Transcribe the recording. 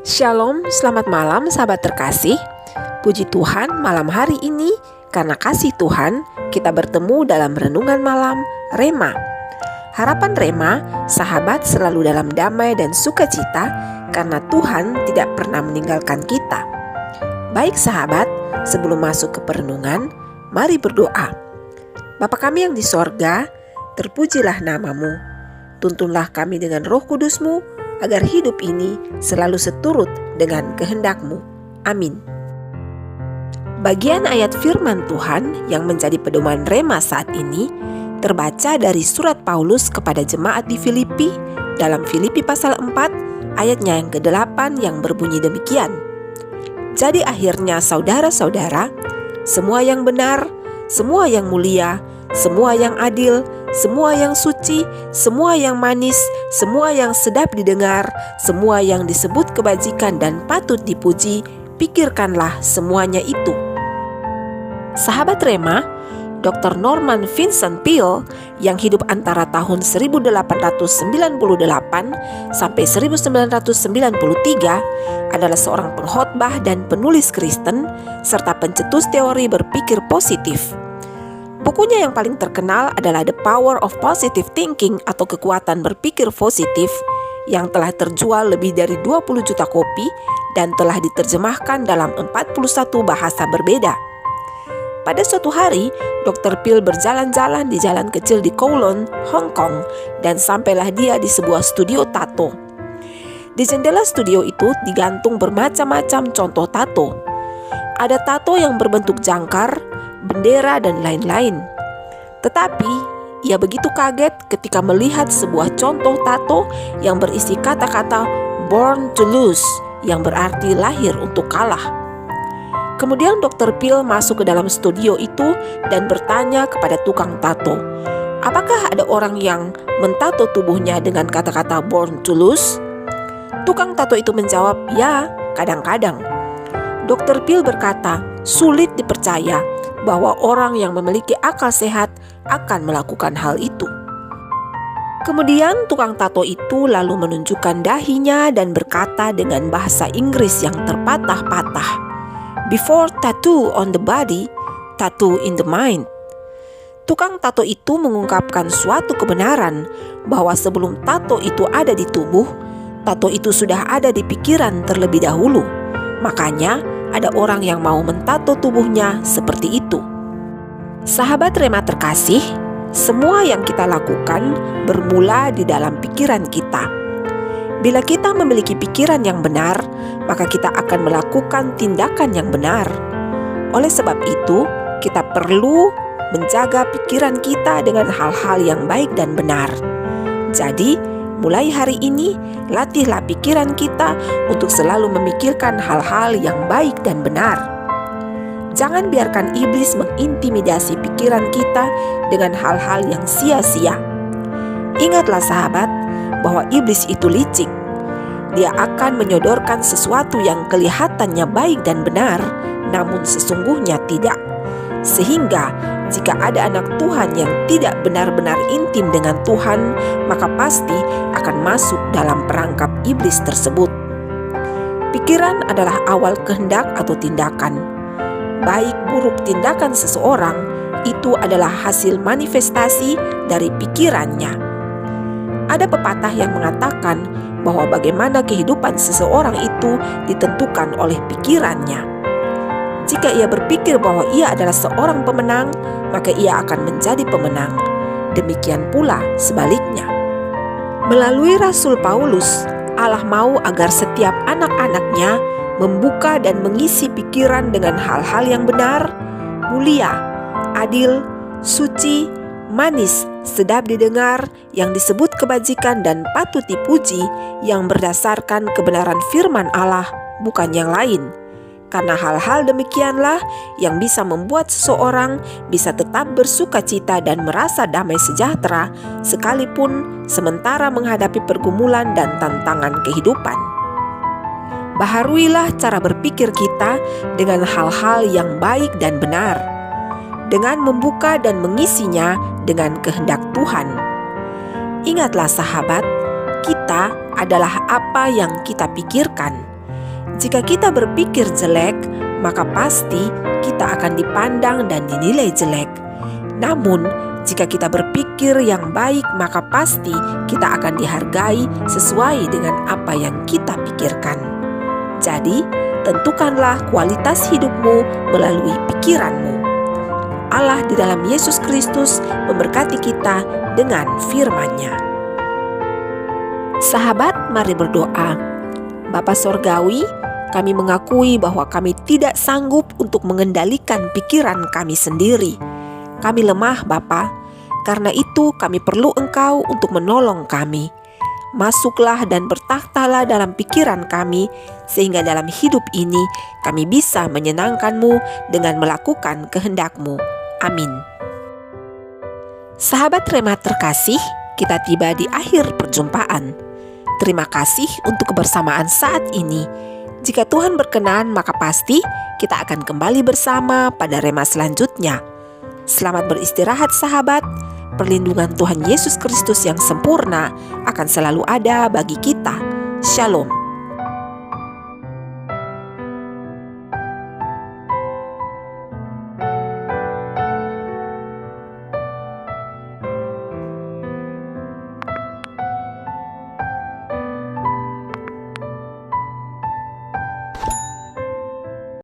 Shalom, selamat malam sahabat terkasih. Puji Tuhan malam hari ini karena kasih Tuhan kita bertemu dalam renungan malam Rema. Harapan Rema, sahabat selalu dalam damai dan sukacita karena Tuhan tidak pernah meninggalkan kita. Baik sahabat, sebelum masuk ke perenungan, mari berdoa. Bapa kami yang di sorga, terpujilah namamu. Tuntunlah kami dengan Roh Kudus-Mu, agar hidup ini selalu seturut dengan kehendak-Mu. Amin. Bagian ayat firman Tuhan yang menjadi pedoman Rema saat ini terbaca dari surat Paulus kepada jemaat di Filipi dalam Filipi pasal 4 ayatnya yang ke-8 yang berbunyi demikian. Jadi akhirnya saudara-saudara, semua yang benar, semua yang mulia, semua yang adil, semua yang suci, semua yang manis, semua yang sedap didengar, semua yang disebut kebajikan dan patut dipuji, pikirkanlah semuanya itu. Sahabat Rema, Dr. Norman Vincent Peale yang hidup antara tahun 1898 sampai 1993 adalah seorang pengkhotbah dan penulis Kristen serta pencetus teori berpikir positif. Bukunya yang paling terkenal adalah The Power of Positive Thinking atau Kekuatan Berpikir Positif yang telah terjual lebih dari 20 juta kopi dan telah diterjemahkan dalam 41 bahasa berbeda. Pada suatu hari, Dr. Peale berjalan-jalan di jalan kecil di Kowloon, Hong Kong, dan sampailah dia di sebuah studio tato. Di jendela studio itu digantung bermacam-macam contoh tato. Ada tato yang berbentuk jangkar, bendera, dan lain-lain. Tetapi, ia begitu kaget ketika melihat sebuah contoh tato yang berisi kata-kata "born to lose" yang berarti lahir untuk kalah. Kemudian Dr. Peale masuk ke dalam studio itu dan bertanya kepada tukang tato, apakah ada orang yang mentato tubuhnya dengan kata-kata "born to lose"? Tukang tato itu menjawab, ya, kadang-kadang. Dr. Peale berkata, sulit dipercaya bahwa orang yang memiliki akal sehat akan melakukan hal itu. Kemudian tukang tato itu lalu menunjukkan dahinya dan berkata dengan bahasa Inggris yang terpatah-patah, "Before tattoo on the body, tattoo in the mind." Tukang tato itu mengungkapkan suatu kebenaran bahwa sebelum tato itu ada di tubuh, tato itu sudah ada di pikiran terlebih dahulu. Makanya ada orang yang mau mentato tubuhnya seperti itu. Sahabat Rema terkasih, semua yang kita lakukan bermula di dalam pikiran kita. Bila kita memiliki pikiran yang benar, maka kita akan melakukan tindakan yang benar. Oleh sebab itu, kita perlu menjaga pikiran kita dengan hal-hal yang baik dan benar. Jadi, mulai hari ini, latihlah pikiran kita untuk selalu memikirkan hal-hal yang baik dan benar. Jangan biarkan iblis mengintimidasi pikiran kita dengan hal-hal yang sia-sia. Ingatlah sahabat, bahwa iblis itu licik. Dia akan menyodorkan sesuatu yang kelihatannya baik dan benar, namun sesungguhnya tidak. Sehingga jika ada anak Tuhan yang tidak benar-benar intim dengan Tuhan, maka pasti akan masuk dalam perangkap iblis tersebut. Pikiran adalah awal kehendak atau tindakan. Baik buruk tindakan seseorang, itu adalah hasil manifestasi dari pikirannya. Ada pepatah yang mengatakan bahwa bagaimana kehidupan seseorang itu ditentukan oleh pikirannya. Jika ia berpikir bahwa ia adalah seorang pemenang, maka ia akan menjadi pemenang. Demikian pula sebaliknya. Melalui Rasul Paulus, Allah mau agar setiap anak-anaknya membuka dan mengisi pikiran dengan hal-hal yang benar, mulia, adil, suci, manis, sedap didengar, yang disebut kebajikan dan patut dipuji, yang berdasarkan kebenaran firman Allah, bukan yang lain. Karena hal-hal demikianlah yang bisa membuat seseorang bisa tetap bersukacita dan merasa damai sejahtera, sekalipun sementara menghadapi pergumulan dan tantangan kehidupan. Baharuilah cara berpikir kita dengan hal-hal yang baik dan benar, dengan membuka dan mengisinya dengan kehendak Tuhan. Ingatlah sahabat, kita adalah apa yang kita pikirkan. Jika kita berpikir jelek, maka pasti kita akan dipandang dan dinilai jelek. Namun, jika kita berpikir yang baik, maka pasti kita akan dihargai sesuai dengan apa yang kita pikirkan. Jadi, tentukanlah kualitas hidupmu melalui pikiranmu. Allah di dalam Yesus Kristus memberkati kita dengan firman-Nya. Sahabat, mari berdoa. Bapa Sorgawi, kami mengakui bahwa kami tidak sanggup untuk mengendalikan pikiran kami sendiri. Kami lemah, Bapa. Karena itu kami perlu Engkau untuk menolong kami. Masuklah dan bertakhtalah dalam pikiran kami, sehingga dalam hidup ini kami bisa menyenangkan-Mu dengan melakukan kehendak-Mu. Amin. Sahabat Rema terkasih, kita tiba di akhir perjumpaan. Terima kasih untuk kebersamaan saat ini. Jika Tuhan berkenan, maka pasti kita akan kembali bersama pada Rema selanjutnya. Selamat beristirahat sahabat. Perlindungan Tuhan Yesus Kristus yang sempurna akan selalu ada bagi kita. Shalom.